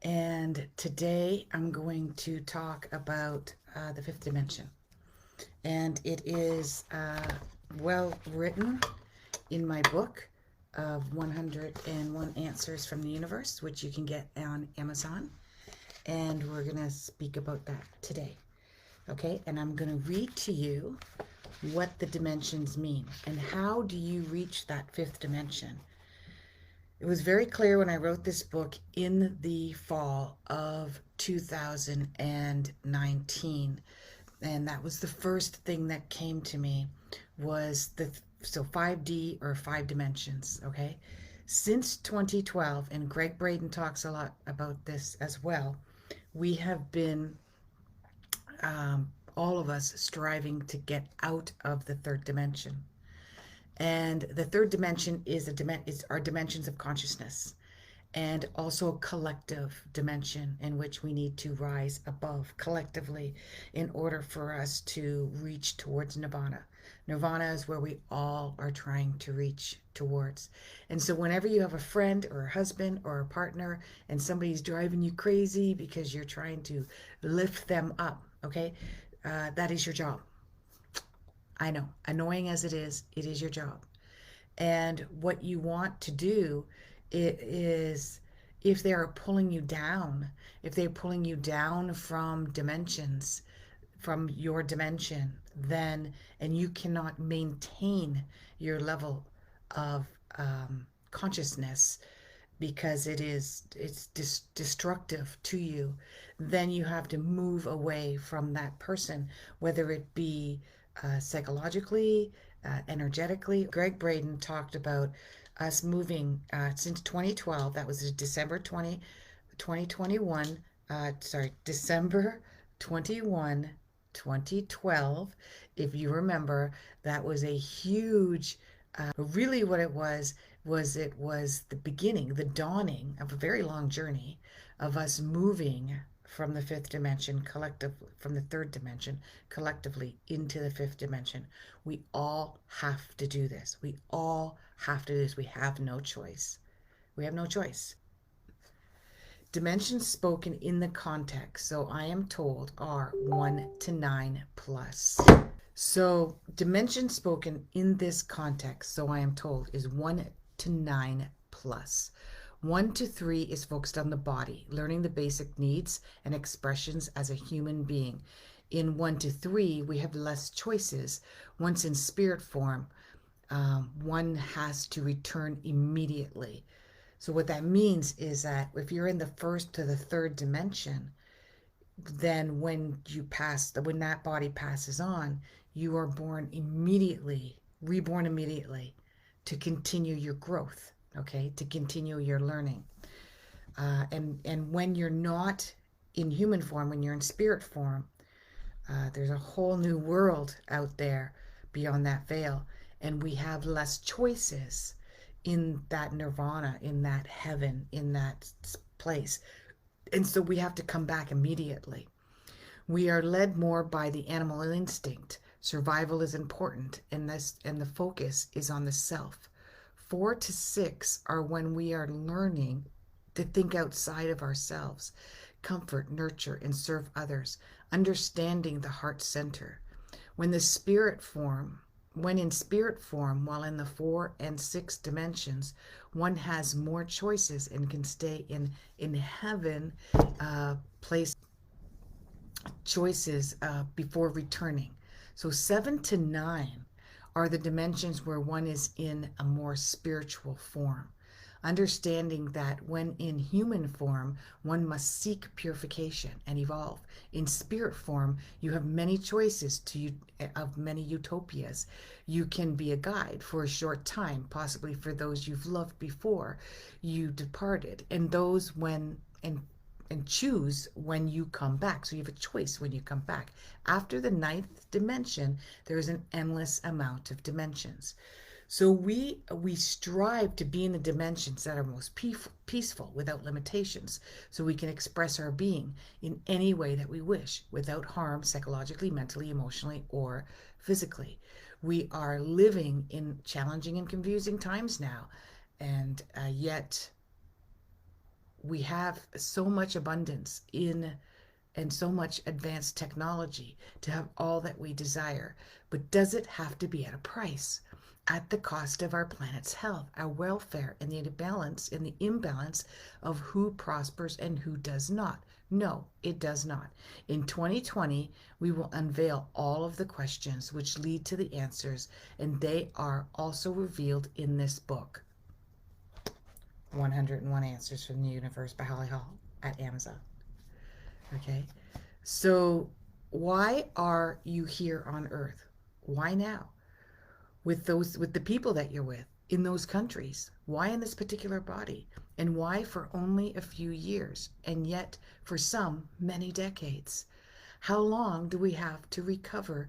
And today I'm going to talk about the fifth dimension. And it is well written in my book of 101 Answers from the Universe, which you can get on Amazon. And we're going to speak about that today. Okay, and I'm going to read to you what the dimensions mean and how do you reach that fifth dimension. It was very clear when I wrote this book in the fall of 2019, and that was the first thing that came to me was the 5D or five dimensions. Okay, since 2012, and Greg Braden talks a lot about this as well, we have been all of us striving to get out of the third dimension. And the third dimension is our dimensions of consciousness, and also a collective dimension in which we need to rise above collectively in order for us to reach towards nirvana. Nirvana is where we all are trying to reach towards. And so whenever you have a friend or a husband or a partner and somebody's driving you crazy because you're trying to lift them up, okay, that is your job. I know, annoying as it is your job. And what you want to do is, if they're pulling you down, if they're pulling you down from dimensions, from your dimension, then, and you cannot maintain your level of consciousness because it's destructive to you, then you have to move away from that person, whether it be psychologically, energetically. Greg Braden talked about us moving since 2012. That was December 2021. December 21, 2012. If you remember, that was a huge, really what it was the beginning, the dawning of a very long journey of us moving from the fifth dimension collectively, from the third dimension collectively into the fifth dimension. We all have to do this. We all have to do this. We have no choice. We have no choice. Dimensions spoken in the context, so I am told, are 1 to 9 plus. So dimensions spoken in this context, so I am told, is 1 to 9 plus. 1 to 3 is focused on the body, learning the basic needs and expressions as a human being. In 1 to 3, we have less choices. Once in spirit form, one has to return immediately. So what that means is that if you're in the first to the third dimension, then when that body passes on, you are born immediately, reborn immediately to continue your growth, okay, to continue your learning. And when you're not in human form, when you're in spirit form, there's a whole new world out there beyond that veil, and we have less choices in that nirvana, in that heaven, in that place. And so we have to come back immediately. We are led more by the animal instinct. Survival is important, and the focus is on the self. 4 to 6 are when we are learning to think outside of ourselves, comfort, nurture, and serve others, understanding the heart center. When in spirit form, while in the 4 and 6 dimensions, one has more choices and can stay in heaven, place choices before returning. So 7 to 9 are the dimensions where one is in a more spiritual form. Understanding that when in human form, one must seek purification and evolve. In spirit form, you have many choices of many utopias. You can be a guide for a short time, possibly for those you've loved before you departed, and those and choose when you come back. So you have a choice when you come back. After the 9th dimension, there is an endless amount of dimensions. So we strive to be in the dimensions that are most peaceful, without limitations, so we can express our being in any way that we wish, without harm, psychologically, mentally, emotionally, or physically. We are living in challenging and confusing times now, and yet we have so much abundance in and so much advanced technology to have all that we desire. But does it have to be at a price? At the cost of our planet's health, our welfare, and the imbalance of who prospers and who does not? No, it does not. In 2020, we will unveil all of the questions which lead to the answers, and they are also revealed in this book, 101 Answers from the Universe by Holly Hall at Amazon. Okay? So, why are you here on earth? Why now? With the people that you're with in those countries? Why in this particular body? And why for only a few years? And yet for some many decades. How long do we have to recover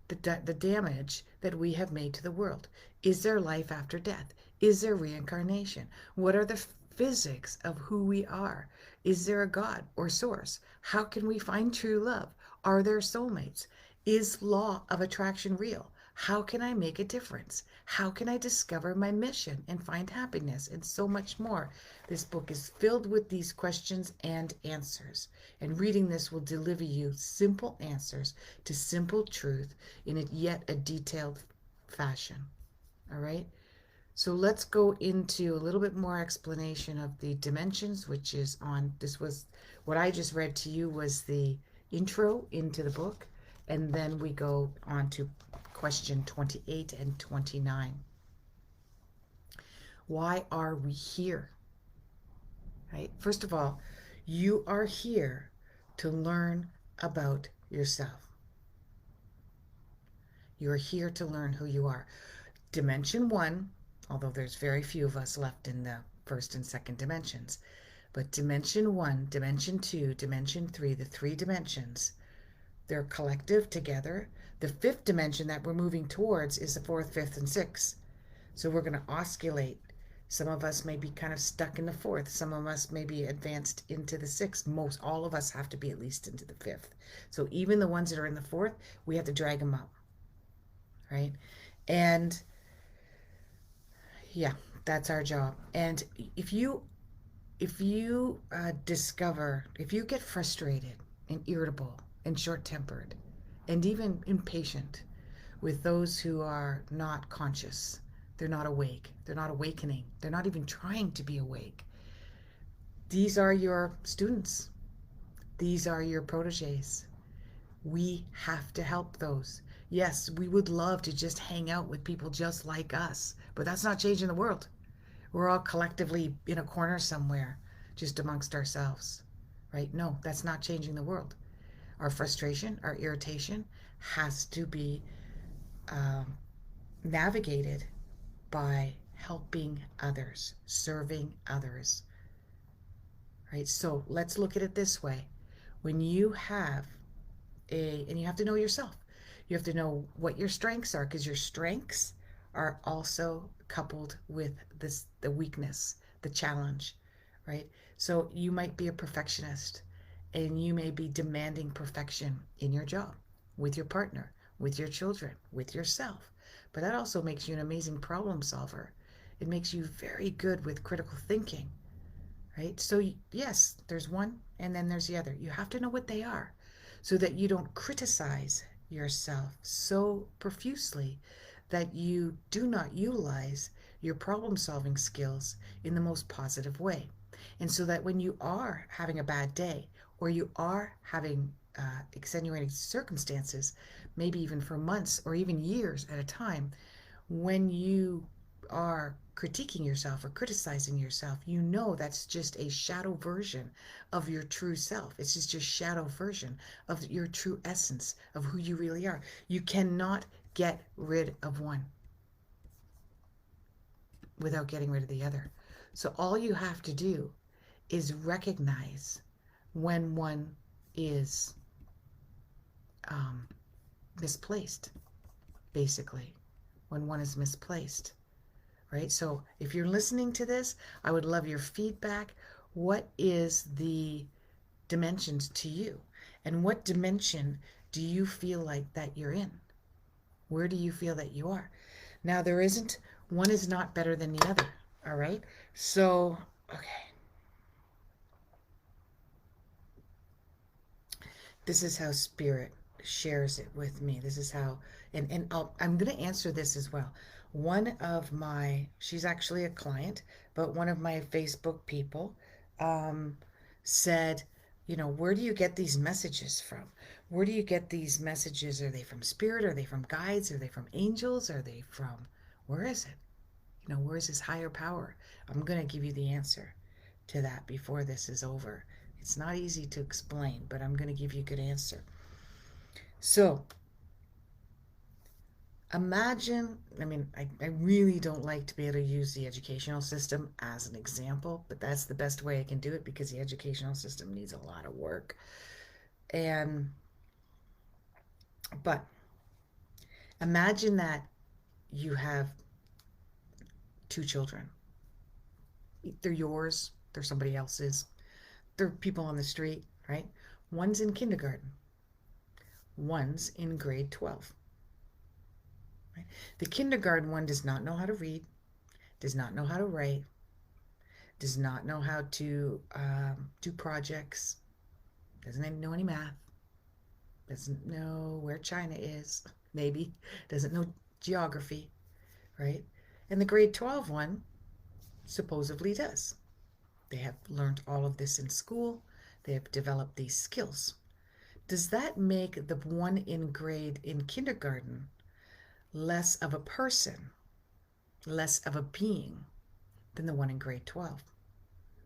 the damage that we have made to the world? Is there life after death? Is there reincarnation? What are the physics of who we are? Is there a God or source? How can we find true love? Are there soulmates? Is law of attraction real? How can I make a difference? How can I discover my mission and find happiness? And so much more. This book is filled with these questions and answers. And reading this will deliver you simple answers to simple truth in yet a detailed fashion. All right? So let's go into a little bit more explanation of the dimensions, which is on, this was, what I just read to you was the intro into the book. And then we go on to question 28 and 29. Why are we here? Right? First of all, you are here to learn about yourself. You're here to learn who you are. Dimension 1, although there's very few of us left in the first and second dimensions, but Dimension 1, Dimension 2, Dimension 3, the 3 dimensions, they're collective together. The 5th dimension that we're moving towards is the 4th, 5th, and 6th. So we're going to oscillate. Some of us may be kind of stuck in the 4th. Some of us may be advanced into the 6th. All of us have to be at least into the 5th. So even the ones that are in the 4th, we have to drag them up. Right? And yeah, that's our job. And if you discover, if you get frustrated and irritable and short-tempered and even impatient with those who are not conscious, they're not awake, they're not awakening, they're not even trying to be awake, these are your students, these are your proteges. We have to help those. Yes, we would love to just hang out with people just like us, but that's not changing the world. We're all collectively in a corner somewhere, just amongst ourselves, right? No, that's not changing the world. Our frustration, our irritation has to be navigated by helping others, serving others, right? So let's look at it this way. When you have and you have to know yourself. You have to know what your strengths are, because your strengths are also coupled with the weakness, the challenge, right? So you might be a perfectionist and you may be demanding perfection in your job, with your partner, with your children, with yourself. But that also makes you an amazing problem solver. It makes you very good with critical thinking, right? So yes, there's one and then there's the other. You have to know what they are, so that you don't criticize yourself so profusely that you do not utilize your problem solving skills in the most positive way. And so that when you are having a bad day, or you are having extenuating circumstances, maybe even for months or even years at a time, when you are critiquing yourself or criticizing yourself, you know that's just a shadow version of your true self. It's just a shadow version of your true essence of who you really are. You cannot get rid of one without getting rid of the other. So all you have to do is recognize when one is misplaced, basically, when one is misplaced. Right? So if you're listening to this, I would love your feedback. What is the dimensions to you? And what dimension do you feel like that you're in? Where do you feel that you are? Now, one is not better than the other. All right? So, okay. This is how spirit shares it with me. This is how, I'm going to answer this as well. One of my, she's actually a client, but one of my Facebook people um, said, you know, where do you get these messages from? Where do you get these messages? Are they from spirit? Are they from guides? Are they from angels? Are they from, where is it? You know, where's his higher power? I'm going to give you the answer to that before this is over. It's not easy to explain, but I'm going to give you a good answer. So imagine, I really don't like to be able to use the educational system as an example, but that's the best way I can do it because the educational system needs a lot of work. And, but imagine that you have two children. They're yours, they're somebody else's, they're people on the street, right? One's in kindergarten, one's in grade 12. Right? The kindergarten one does not know how to read, does not know how to write, does not know how to do projects, doesn't even know any math, doesn't know where China is, maybe, doesn't know geography, right? And the grade 12 one supposedly does. They have learned all of this in school, they have developed these skills. Does that make the one in kindergarten less of a person, less of a being than the one in grade 12?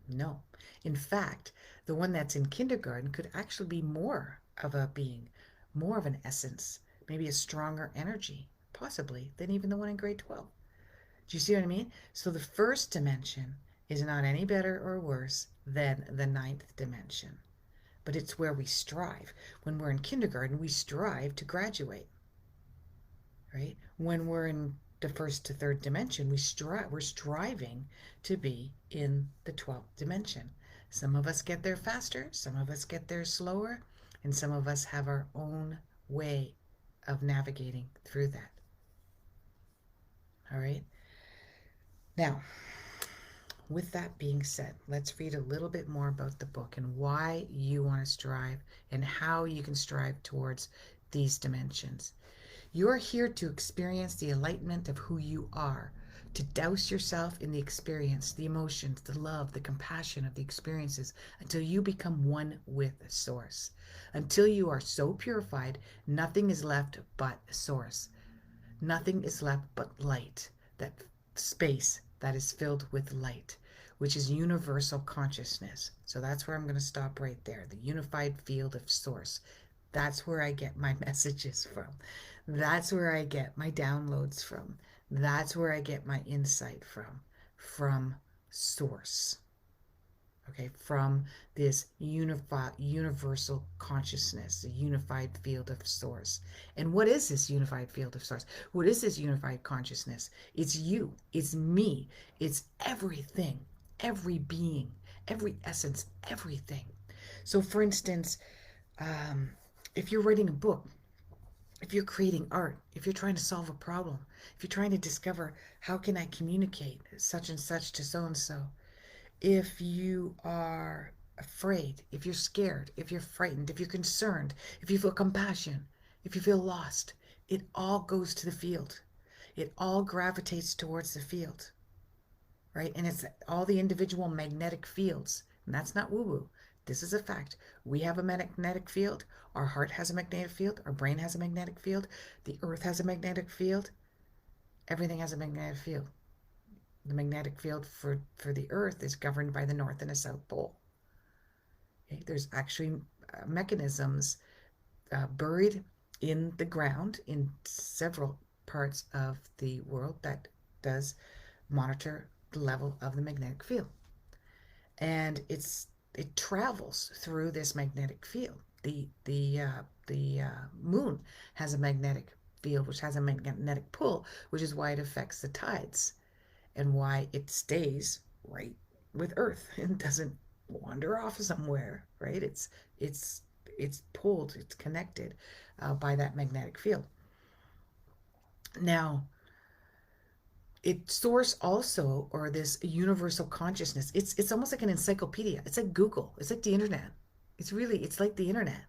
No. In fact, the one that's in kindergarten could actually be more of a being, more of an essence, maybe a stronger energy, possibly, than even the one in grade 12. Do you see what I mean? So the first dimension is not any better or worse than the ninth dimension, but it's where we strive. When we're in kindergarten, we strive to graduate, right? When we're in the first to third dimension, we're striving to be in the 12th dimension. Some of us get there faster, some of us get there slower, and some of us have our own way of navigating through that. All right. Now, with that being said, let's read a little bit more about the book and why you want to strive and how you can strive towards these dimensions. You're here to experience the enlightenment of who you are, to douse yourself in the experience, the emotions, the love, the compassion of the experiences until you become one with Source. Until you are so purified, nothing is left but Source. Nothing is left but light, that space that is filled with light, which is universal consciousness. So that's where I'm going to stop right there. The unified field of Source. That's where I get my messages from. That's where I get my downloads from. That's where I get my insight from Source. Okay, from this universal consciousness, the unified field of Source. And what is this unified field of Source? What is this unified consciousness? It's you, it's me, it's everything, every being, every essence, everything. So, for instance, um, if you're writing a book, if you're creating art, if you're trying to solve a problem, if you're trying to discover how can I communicate such and such to so and so, if you are afraid, if you're scared, if you're frightened, if you're concerned, if you feel compassion, if you feel lost, it all goes to the field. It all gravitates towards the field, right? And it's all the individual magnetic fields. And that's not woo-woo. This is a fact. We have a magnetic field. Our heart has a magnetic field. Our brain has a magnetic field. The earth has a magnetic field. Everything has a magnetic field. The magnetic field for the earth is governed by the north and the south pole. Okay? There's actually mechanisms buried in the ground in several parts of the world that does monitor the level of the magnetic field. And it travels through this magnetic field. The moon has a magnetic field, which has a magnetic pull, which is why it affects the tides and why it stays right with Earth and doesn't wander off somewhere, right? It's pulled, it's connected by that magnetic field. Now, it Source also, or this universal consciousness, it's almost like an encyclopedia. It's like Google. It's like the internet. It's like the internet,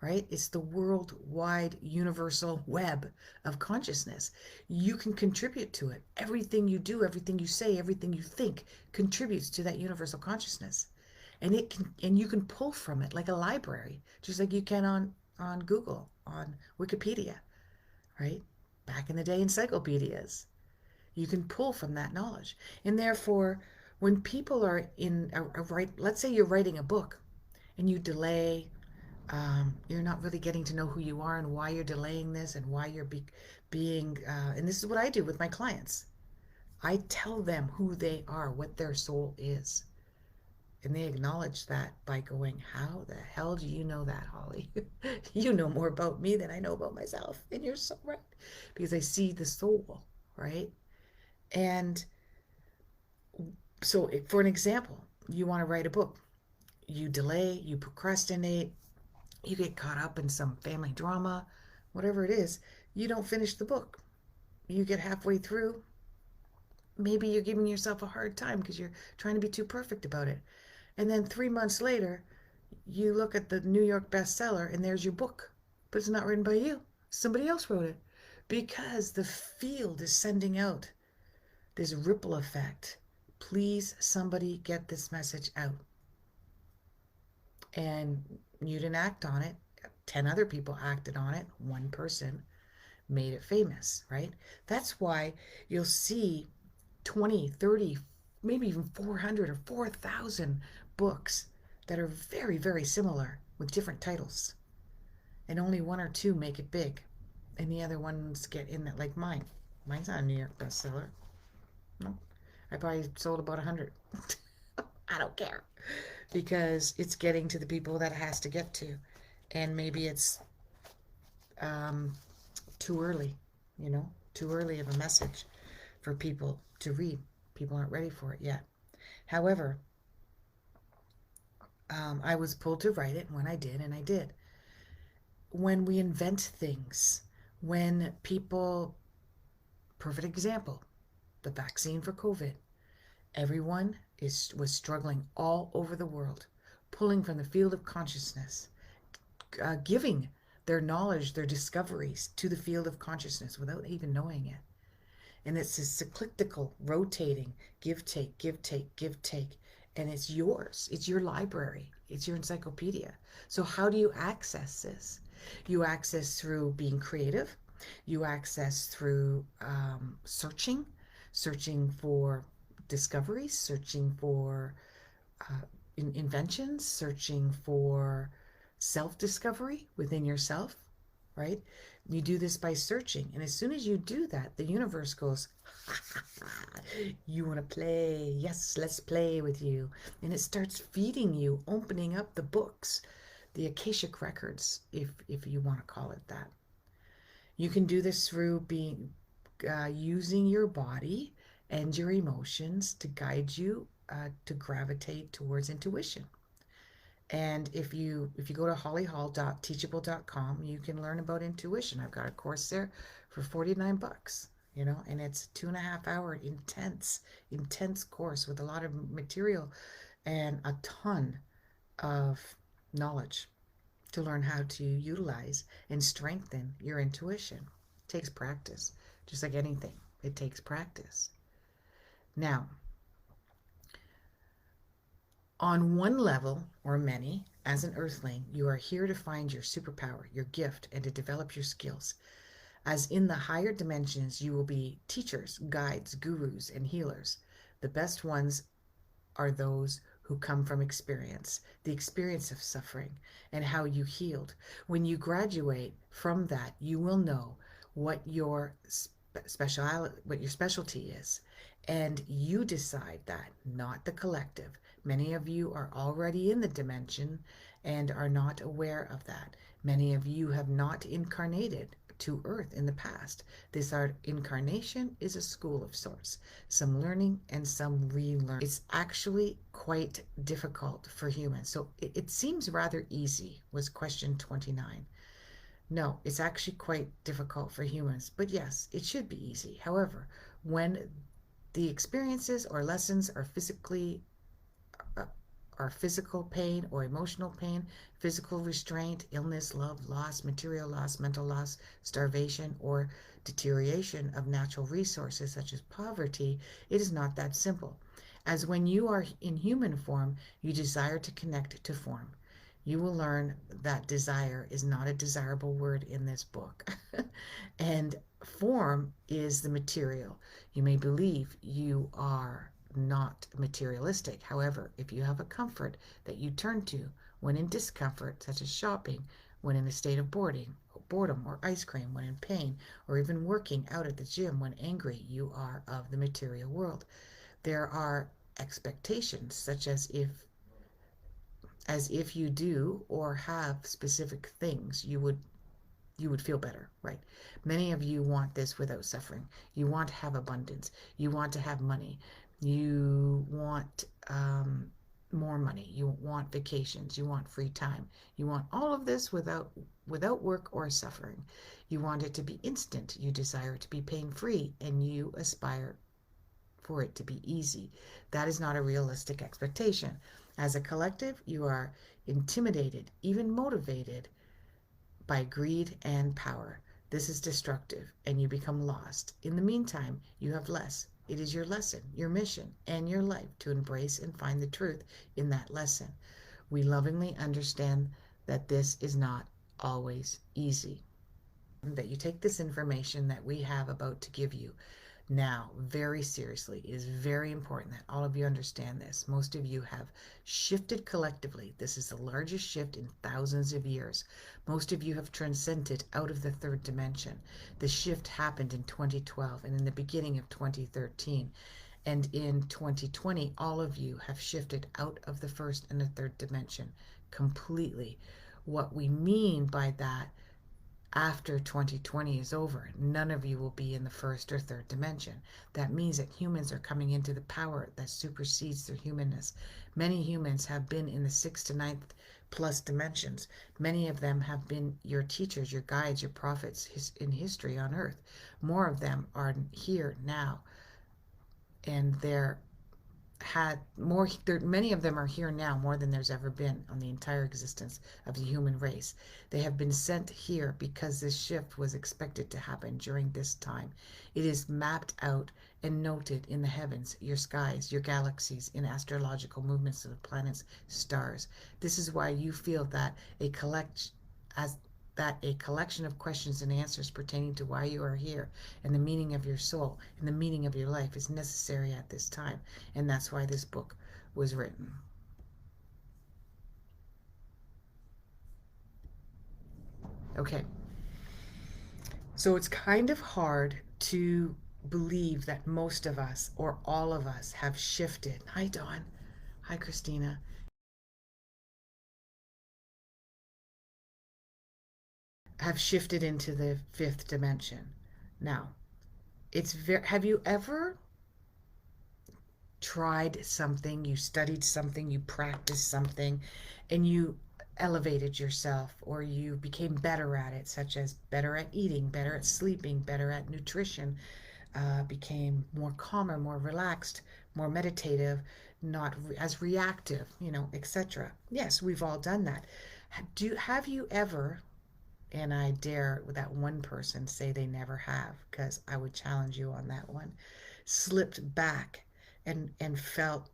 right? It's the worldwide universal web of consciousness. You can contribute to it. Everything you do, everything you say, everything you think contributes to that universal consciousness. And you can pull from it like a library, just like you can on Google, on Wikipedia, right? Back in the day, encyclopedias. You can pull from that knowledge. And therefore, when people are in let's say you're writing a book and you delay, you're not really getting to know who you are and why you're delaying this and why you're being, and this is what I do with my clients. I tell them who they are, what their soul is. And they acknowledge that by going, how the hell do you know that, Holly? You know more about me than I know about myself. And you're so right. Because I see the soul, right? And so, for an example, you want to write a book. You delay, you procrastinate, you get caught up in some family drama, whatever it is, you don't finish the book. You get halfway through, maybe you're giving yourself a hard time because you're trying to be too perfect about it. And then 3 months later, you look at the New York bestseller and there's your book, but it's not written by you. Somebody else wrote it because the field is sending out this ripple effect. Please, somebody get this message out. And you didn't act on it. 10 other people acted on it. One person made it famous, right? That's why you'll see 20, 30, maybe even 400 or 4,000 books that are very, very similar with different titles. And only one or two make it big. And the other ones get in that, like mine. Mine's not a New York bestseller. No. I probably sold about 100. I don't care. Because it's getting to the people that it has to get to. And maybe it's um, too early, too early of a message for people to read. People aren't ready for it yet. However, I was pulled to write it when I did, and I did. When we invent things, when people, perfect example, the vaccine for COVID, everyone was struggling all over the world, pulling from the field of consciousness, giving their knowledge, their discoveries to the field of consciousness without even knowing it. And it's a cyclical, rotating, give, take, give, take, give, take. And it's yours. It's your library. It's your encyclopedia. So how do you access this? You access through being creative. You access through searching for discoveries, searching for inventions, searching for self-discovery within yourself, right? You do this by searching. And as soon as you do that, the universe goes, you want to play? Yes, let's play with you. And it starts feeding you, opening up the books, the Akashic records, if you want to call it that. You can do this through using your body and your emotions to guide you to gravitate towards intuition. And if you go to hollyhall.teachable.com, you can learn about intuition. I've got a course there for $49, and it's 2.5 hour intense course with a lot of material and a ton of knowledge to learn how to utilize and strengthen your intuition. It takes practice, just like anything. It takes practice. Now, on one level, or many, as an earthling, you are here to find your superpower, your gift, and to develop your skills. As in the higher dimensions, you will be teachers, guides, gurus, and healers. The best ones are those who come from experience, the experience of suffering, and how you healed. When you graduate from that, you will know what your specialty is, and you decide that, not the collective. Many of you are already in the dimension and are not aware of that. Many of you have not incarnated to Earth in the past. This art incarnation is a school of sorts, some learning and some relearning. It's actually quite difficult for humans. So it seems rather easy, was question 29. No, it's actually quite difficult for humans, but yes, it should be easy. However, when the experiences or lessons are physically are physical pain or emotional pain, physical restraint, illness, love, loss, material loss, mental loss, starvation, or deterioration of natural resources such as poverty, it is not that simple. As when you are in human form, you desire to connect to form. You will learn that desire is not a desirable word in this book. And form is the material. You may believe you are not materialistic. However, if you have a comfort that you turn to when in discomfort, such as shopping, when in a state of boredom, or ice cream, when in pain, or even working out at the gym when angry, you are of the material world. There are expectations, such as if you do or have specific things, you would feel better, right? Many of you want this without suffering. You want to have abundance. You want to have money. You want more money. You want vacations. You want free time. You want all of this without work or suffering. You want it to be instant. You desire to be pain free, and you aspire for it to be easy. That is not a realistic expectation. As a collective, you are intimidated, even motivated by greed and power. This is destructive, and you become lost. In the meantime, you have less. It is your lesson, your mission, and your life to embrace and find the truth in that lesson. We lovingly understand that this is not always easy. That you take this information that we have about to give you now very seriously. It is very important that all of you understand this. Most of you have shifted collectively. This is the largest shift in thousands of years. Most of you have transcended out of the third dimension. The shift happened in 2012 and in the beginning of 2013. And in 2020, all of you have shifted out of the first and the third dimension completely. What we mean by that, after 2020 is over, none of you will be in the first or third dimension. That means that humans are coming into the power that supersedes their humanness. Many humans have been in the sixth to ninth plus dimensions. Many of them have been your teachers, your guides, your prophets in history on earth. More of them are here now, and they're had more there, many of them are here now more than there's ever been on the entire existence of the human race. They have been sent here because this shift was expected to happen during this time. It is mapped out and noted in the heavens, your skies, your galaxies, in astrological movements of the planets, stars. This is why you feel that a collection of questions and answers pertaining to why you are here and the meaning of your soul and the meaning of your life is necessary at this time. And that's why this book was written. Okay, so it's kind of hard to believe that most of us or all of us have shifted. Hi, Dawn. Hi, Christina. Have shifted into the fifth dimension. Now, have you ever tried something, you studied something, you practiced something, and you elevated yourself or you became better at it, such as better at eating, better at sleeping, better at nutrition, became more calmer, more relaxed, more meditative, not as reactive, etc. Yes, we've all done that. Have you ever, and I dare that one person say they never have, because I would challenge you on that one, slipped back and felt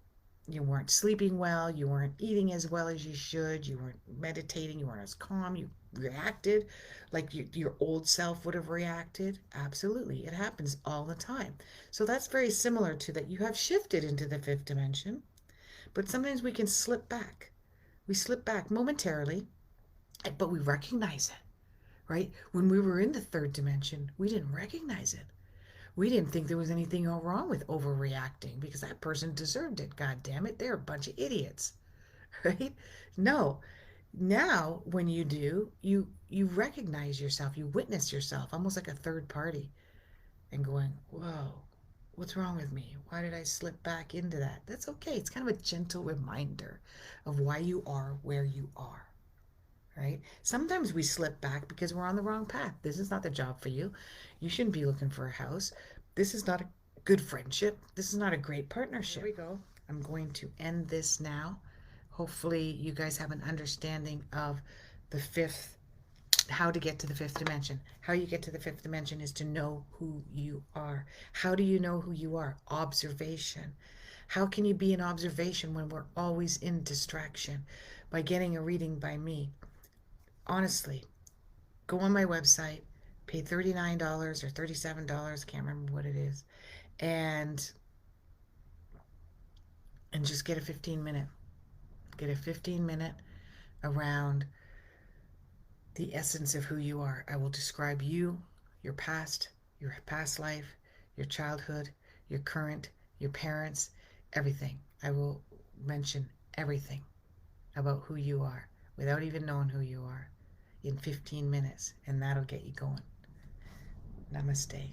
you weren't sleeping well, you weren't eating as well as you should, you weren't meditating, you weren't as calm, you reacted like your old self would have reacted? Absolutely, it happens all the time. So that's very similar to that. You have shifted into the fifth dimension, but sometimes we can slip back. We slip back momentarily, but we recognize it, right? When we were in the third dimension, we didn't recognize it. We didn't think there was anything wrong with overreacting because that person deserved it. God damn it, they're a bunch of idiots, right? No. Now, when you do, you recognize yourself, you witness yourself, almost like a third party, and going, "Whoa, what's wrong with me? Why did I slip back into that?" That's okay. It's kind of a gentle reminder of why you are where you are. Right? Sometimes we slip back because we're on the wrong path. This is not the job for you. You shouldn't be looking for a house. This is not a good friendship. This is not a great partnership. Here we go. I'm going to end this now. hopefully you guys have an understanding of the fifth, how to get to the fifth dimension. How you get to the fifth dimension is to know who you are. How do you know who you are? Observation. How can you be in observation when we're always in distraction? By getting a reading by me. Honestly, go on my website, pay $39 or $37, can't remember what it is, and just get a 15-minute. Get a 15-minute around the essence of who you are. I will describe you, your past life, your childhood, your current, your parents, everything. I will mention everything about who you are without even knowing who you are in 15 minutes, and that'll get you going. Namaste.